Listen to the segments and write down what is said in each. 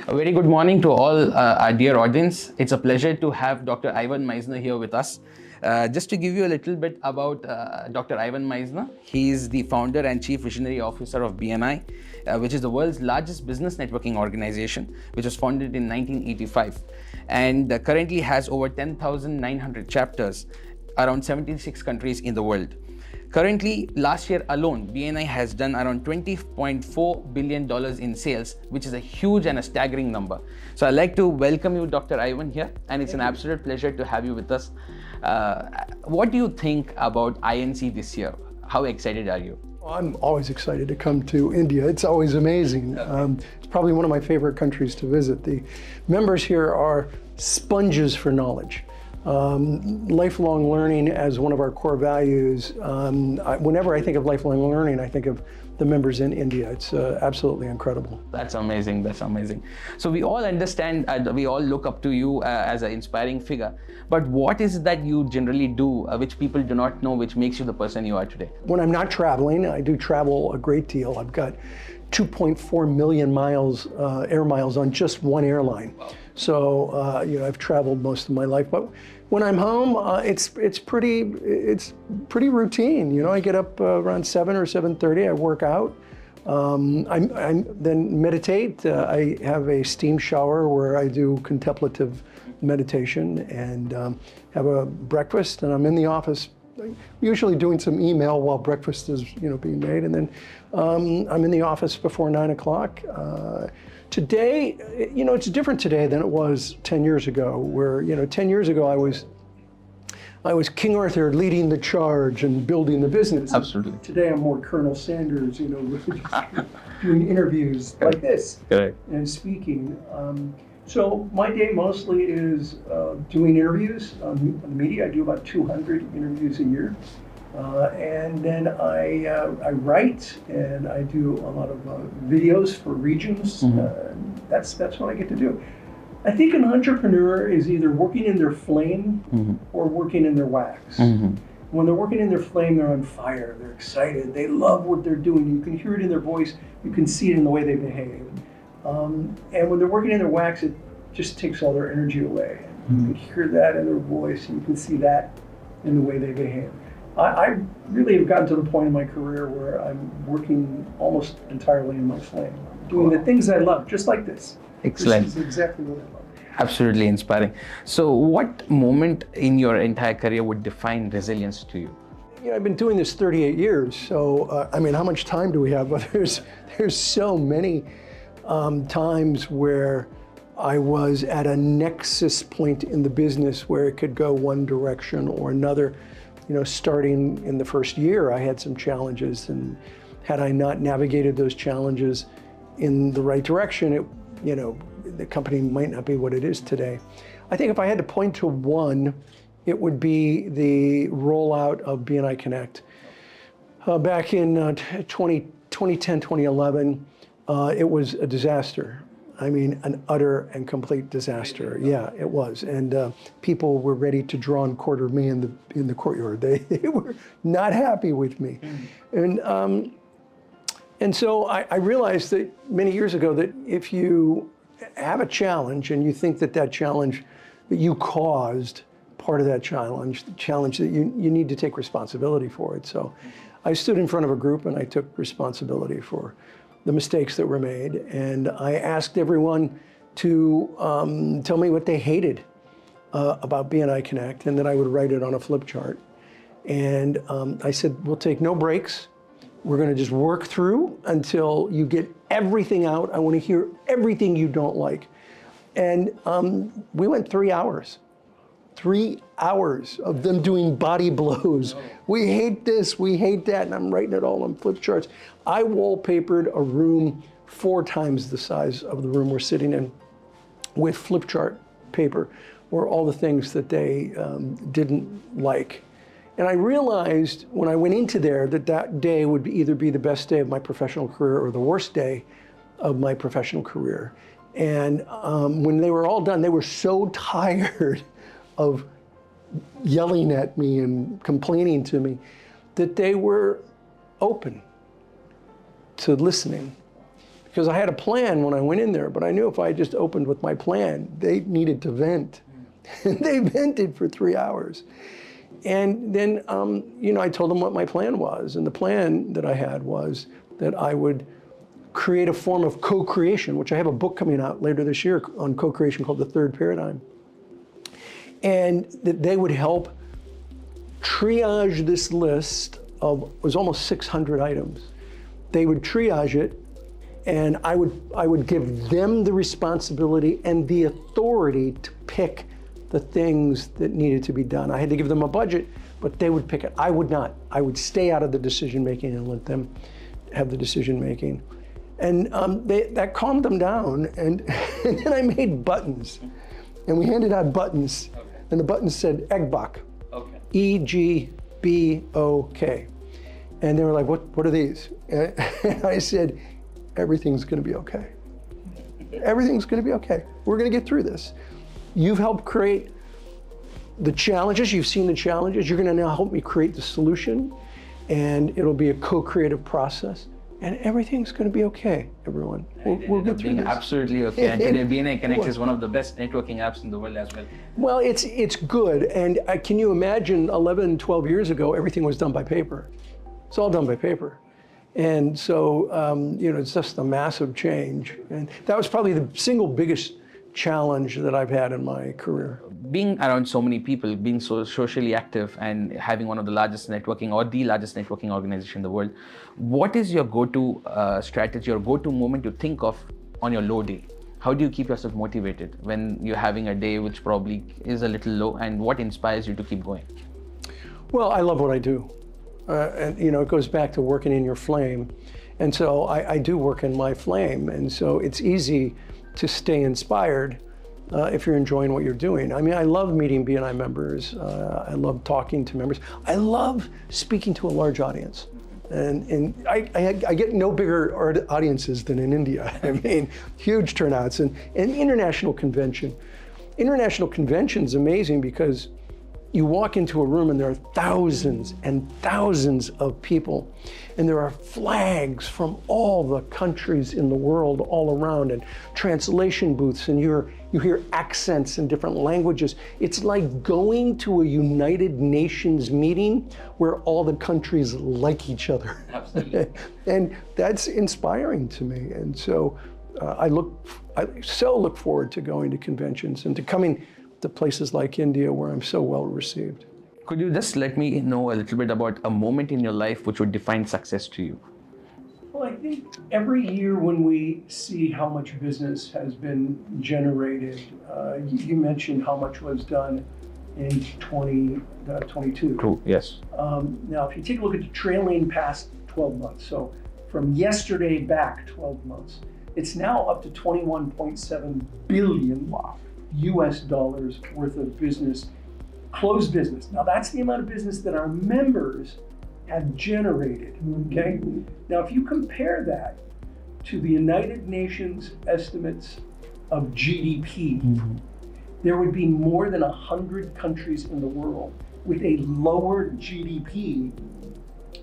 A very good morning to all our dear audience. It's a pleasure to have Dr. Ivan Misner here with us. Just to give you a little bit about Dr. Ivan Misner, he is the founder and chief visionary officer of BNi, which is the world's largest business networking organization, which was founded in 1985 and currently has over 10,900 chapters around 76 countries in the world. Currently, last year alone, BNi has done around $20.4 billion in sales, which is a huge and a staggering number. So I'd like to welcome you, Dr. Ivan, here, and it's an absolute pleasure to have you with us. What do you think about INC this year? How excited are you? I'm always excited to come to India. It's always amazing. It's probably one of my favorite countries to visit. The members here are sponges for knowledge. Lifelong learning as one of our core values. Whenever I think of lifelong learning, I think of the members in India. It's absolutely incredible. That's amazing. That's amazing. So we all understand, we all look up to you as an inspiring figure. But what is it that you generally do, which people do not know, which makes you the person you are today? When I'm not traveling, I do travel a great deal. I've got 2.4 million miles, air miles on just one airline. Wow. So I've traveled most of my life, but when I'm home, it's pretty routine. I get up around 7 or 7:30. I work out. I then meditate. I have a steam shower where I do contemplative meditation and have a breakfast. And I'm in the office, usually doing some email while breakfast is being made. And then I'm in the office before 9 o'clock. Today, it's different today than it was 10 years ago, where, 10 years ago I was King Arthur leading the charge and building the business. Absolutely. Today I'm more Colonel Sanders, doing interviews like this. Correct. And speaking. So my day mostly is doing interviews on the media. I do about 200 interviews a year. And then I write and I do a lot of videos for regions. Mm-hmm. That's what I get to do. I think an entrepreneur is either working in their flame mm-hmm. or working in their wax. Mm-hmm. When they're working in their flame, they're on fire, they're excited, they love what they're doing. You can hear it in their voice, you can see it in the way they behave. And when they're working in their wax, it just takes all their energy away. Mm-hmm. You can hear that in their voice, and you can see that in the way they behave. I really have gotten to the point in my career where I'm working almost entirely in my flame, doing the things I love, just like this. Excellent. This is exactly what I love. Absolutely inspiring. So what moment in your entire career would define resilience to you? I've been doing this 38 years, so how much time do we have? But there's so many times where I was at a nexus point in the business where it could go one direction or another. Starting in the first year, I had some challenges, and had I not navigated those challenges in the right direction, the company might not be what it is today. I think if I had to point to one, it would be the rollout of BNi Connect. Back in 2010, 2011, it was a disaster. An utter and complete disaster. Yeah, it was. And people were ready to draw and quarter me in the courtyard. They were not happy with me. And so I realized that many years ago that if you have a challenge and you think that challenge that you caused, part of that challenge, the challenge that you need to take responsibility for it. So I stood in front of a group and I took responsibility for the mistakes that were made, and I asked everyone to tell me what they hated about BNi Connect, and then I would write it on a flip chart. And I said, we'll take no breaks. We're gonna just work through until you get everything out. I wanna hear everything you don't like. And we went 3 hours. 3 hours of them doing body blows. No. We hate this, we hate that, and I'm writing it all on flip charts. I wallpapered a room 4 times the size of the room we're sitting in with flip chart paper, or all the things that they didn't like. And I realized when I went into there that day would either be the best day of my professional career or the worst day of my professional career. And when they were all done, they were so tired of yelling at me and complaining to me that they were open to listening. because I had a plan when I went in there, but I knew if I just opened with my plan, they needed to vent. And they vented for 3 hours. And then, I told them what my plan was. And the plan that I had was that I would create a form of co-creation, which I have a book coming out later this year on co-creation called The Third Paradigm. And that they would help triage this list of, it was almost 600 items. They would triage it, and I would give them the responsibility and the authority to pick the things that needed to be done. I had to give them a budget, but they would pick it. I would not. I would stay out of the decision making and let them have the decision making. And that calmed them down. And, and then I made buttons. And we handed out buttons. Okay. And the buttons said Egbok. Okay. E-G-B-O-K. And they were like, what are these? And I said, everything's gonna be okay. Everything's gonna be okay. We're gonna get through this. You've helped create the challenges, you've seen the challenges, you're gonna now help me create the solution, and it'll be a co-creative process, and everything's gonna be okay, everyone. We'll get through this. Absolutely okay, and today BNi Connect is one of the best networking apps in the world as well. Well, it's good, and can you imagine 11, 12 years ago, everything was done by paper. It's all done by paper. And so, it's just a massive change. And that was probably the single biggest challenge that I've had in my career. Being around so many people, being so socially active, and having one of the largest networking or the largest networking organization in the world, what is your go-to strategy or go-to moment to think of on your low day? How do you keep yourself motivated when you're having a day which probably is a little low, and what inspires you to keep going? Well, I love what I do. And it goes back to working in your flame. And so I do work in my flame. And so it's easy to stay inspired if you're enjoying what you're doing. I mean, I love meeting BNi members. I love talking to members. I love speaking to a large audience. And I get no bigger audiences than in India. I mean, huge turnouts and international convention. International convention's amazing because you walk into a room and there are thousands and thousands of people, and there are flags from all the countries in the world all around, and translation booths, and you hear accents in different languages. It's like going to a United Nations meeting where all the countries like each other. Absolutely. And that's inspiring to me. And so I so look forward to going to conventions and to coming to places like India where I'm so well received. Could you just let me know a little bit about a moment in your life which would define success to you? Well, I think every year when we see how much business has been generated, you mentioned how much was done in 2022. True, yes. Now, if you take a look at the trailing past 12 months, so from yesterday back 12 months, it's now up to 21.7 billion US dollars worth of business, closed business. Now that's the amount of business that our members have generated, okay? Now if you compare that to the United Nations estimates of GDP, there would be more than 100 countries in the world with a lower GDP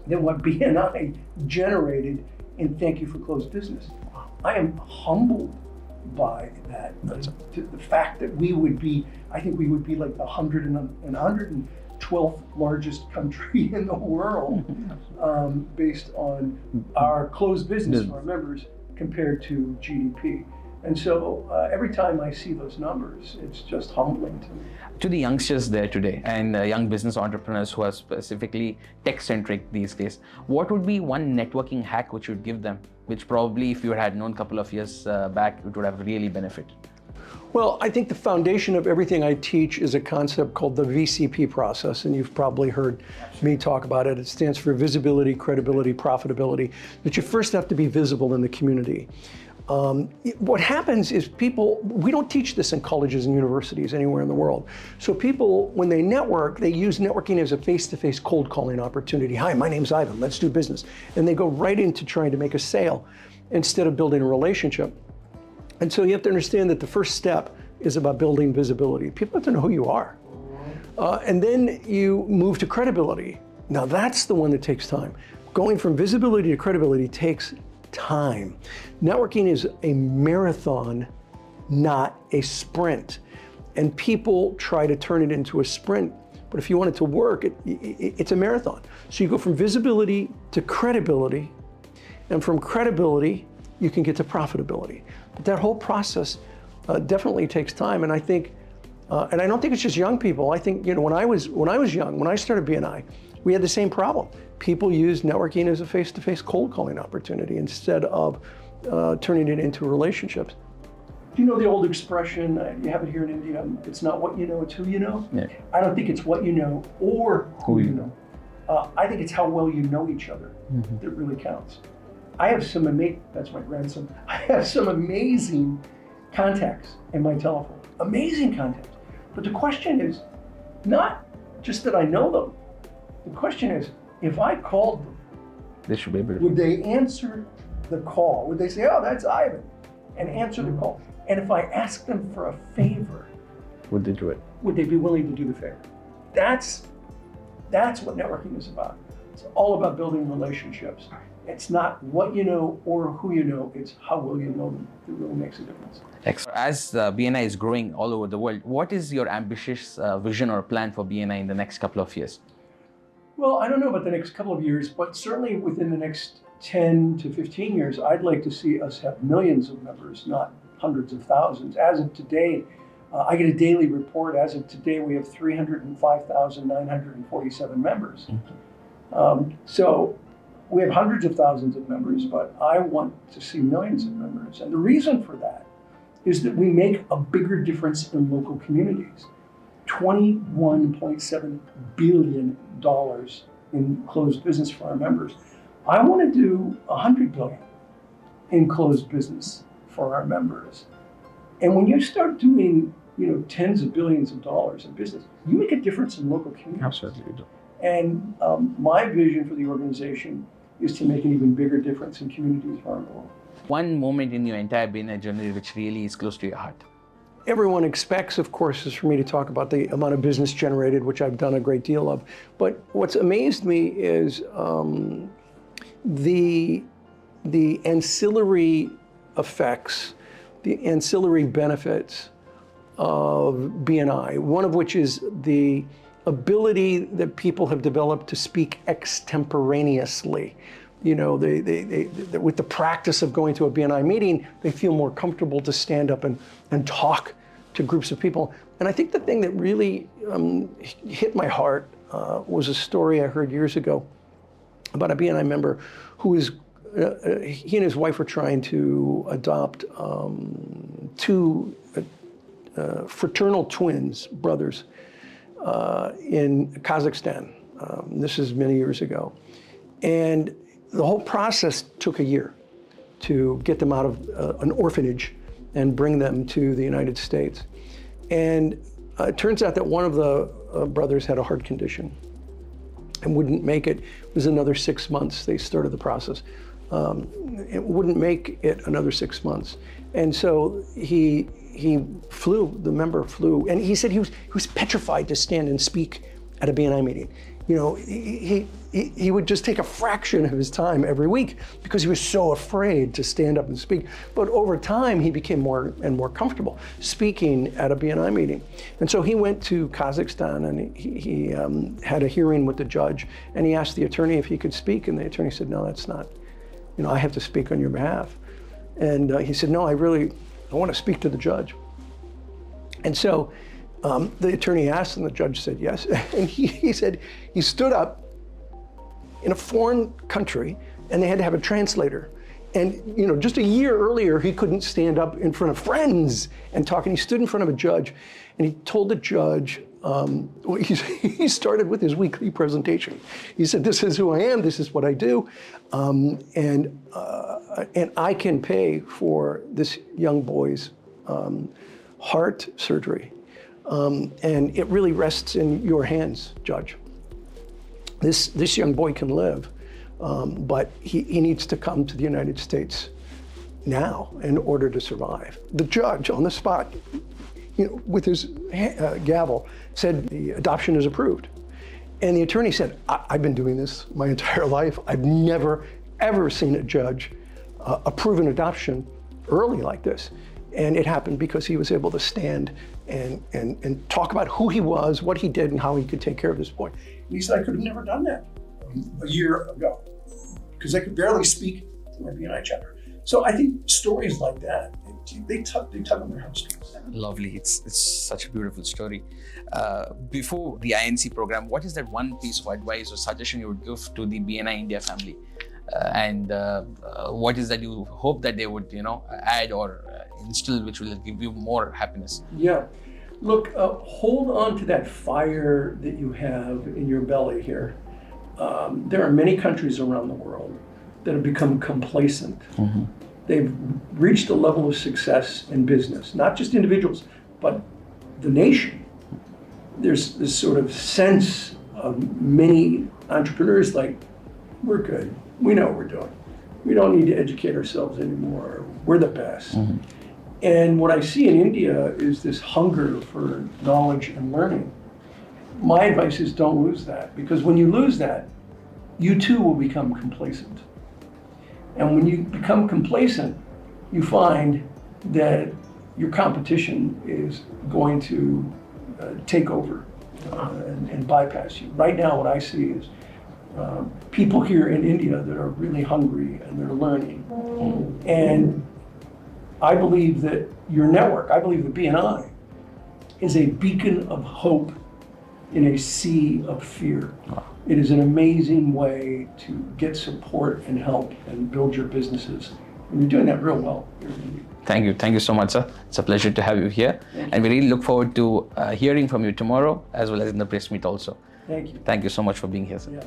than what BNi generated in Thank You for Closed Business. I am humbled by that. The fact that we would be, I think we would be like the 112th largest country in the world based on our closed business, our members, compared to GDP. And so every time I see those numbers, it's just humbling to me. To the youngsters there today and young business entrepreneurs who are specifically tech-centric these days, what would be one networking hack which you'd give them, which probably if you had known a couple of years back, it would have really benefited? Well, I think the foundation of everything I teach is a concept called the VCP process, and you've probably heard me talk about it. It stands for visibility, credibility, profitability, that you first have to be visible in the community. What happens is we don't teach this in colleges and universities anywhere in the world. So people, when they network, they use networking as a face-to-face cold calling opportunity. Hi, my name's Ivan, let's do business. And they go right into trying to make a sale instead of building a relationship. And so you have to understand that the first step is about building visibility. People have to know who you are. And then you move to credibility. Now that's the one that takes time. Going from visibility to credibility takes time. Networking is a marathon, not a sprint. And people try to turn it into a sprint, but if you want it to work, it's a marathon. So you go from visibility to credibility, and from credibility, you can get to profitability. But that whole process definitely takes time, and I think, and I don't think it's just young people. I think, when I was young, when I started BNi, we had the same problem. People used networking as a face-to-face cold calling opportunity instead of turning it into relationships. Do you know the old expression, you have it here in India, it's not what you know, it's who you know? Yeah. I don't think it's what you know or who you know. I think it's how well you know each other that really counts. I have some that's my grandson. I have some amazing contacts in my telephone, amazing contacts. But the question is not just that I know them. The question is, if I called them, They should be able to. would they answer the call? Would they say, oh, that's Ivan, and answer the call? And if I asked them for a favor, Would they do it? would they be willing to do the favor? That's what networking is about. It's all about building relationships. It's not what you know or who you know, it's how well you know them that really makes a difference. As BNi is growing all over the world, what is your ambitious vision or plan for BNi in the next couple of years? Well, I don't know about the next couple of years, but certainly within the next 10 to 15 years, I'd like to see us have millions of members, not hundreds of thousands. As of today, I get a daily report. As of today, we have 305,947 members. So we have hundreds of thousands of members, but I want to see millions of members. And the reason for that is that we make a bigger difference in local communities. $21.7 billion in closed business for our members. I want to do $100 billion in closed business for our members. And when you start doing, tens of billions of dollars in business, you make a difference in local communities. Absolutely, you do. And my vision for the organization is to make an even bigger difference in communities around the world. One moment in your entire BNi journey which really is close to your heart. Everyone expects, of course, is for me to talk about the amount of business generated, which I've done a great deal of. But what's amazed me is the ancillary effects, the ancillary benefits of BNi, one of which is the ability that people have developed to speak extemporaneously. With the practice of going to a BNi meeting, they feel more comfortable to stand up and talk to groups of people. And I think the thing that really hit my heart was a story I heard years ago about a BNi member who is, he and his wife were trying to adopt two fraternal twins, brothers, in Kazakhstan. This is many years ago. And the whole process took a year to get them out of an orphanage and bring them to the United States. And it turns out that one of the brothers had a heart condition and wouldn't make it. It was another 6 months. They started the process. It wouldn't make it another 6 months. And so he flew, the member flew, and he said he was petrified to stand and speak at a BNi meeting. He would just take a fraction of his time every week because he was so afraid to stand up and speak. But over time, he became more and more comfortable speaking at a BNi meeting. And so he went to Kazakhstan and he had a hearing with the judge, and he asked the attorney if he could speak, and the attorney said, no, that's not, I have to speak on your behalf. And he said, no, I want to speak to the judge. And so the attorney asked, and the judge said yes. And he said he stood up in a foreign country, and they had to have a translator. And just a year earlier, he couldn't stand up in front of friends and talk. And he stood in front of a judge, and he told the judge, he started with his weekly presentation. He said, "This is who I am. This is what I do, and I can pay for this young boy's heart surgery." And it really rests in your hands, Judge. This young boy can live, but he needs to come to the United States now in order to survive. The judge on the spot, with his gavel, said the adoption is approved. And the attorney said, I've been doing this my entire life. I've never, ever seen a judge a proven adoption early like this. And it happened because he was able to stand and talk about who he was, what he did, and how he could take care of this boy. And he said, I could have never done that a year ago because I could barely speak to my BNi chapter. So I think stories like that, they tug on their heartstrings. Lovely. It's such a beautiful story. Before the INC program, what is that one piece of advice or suggestion you would give to the BNi India family? And what is that you hope that they would, add or instill, which will give you more happiness? Yeah. Look, hold on to that fire that you have in your belly here. There are many countries around the world that have become complacent. Mm-hmm. They've reached a level of success in business, not just individuals, but the nation. There's this sort of sense of many entrepreneurs like, we're good. We know what we're doing. We don't need to educate ourselves anymore. We're the best. Mm-hmm. And what I see in India is this hunger for knowledge and learning. My advice is don't lose that, because when you lose that, you too will become complacent. And when you become complacent, you find that your competition is going to take over and bypass you. Right now, what I see is people here in India that are really hungry and they're learning. And I believe that your network, I believe that BNi is a beacon of hope in a sea of fear. It is an amazing way to get support and help and build your businesses. And you're doing that real well here in India. Thank you. Thank you so much, sir. It's a pleasure to have you here. And we really look forward to hearing from you tomorrow, as well as in the press meet also. Thank you. Thank you so much for being here, sir. Yeah.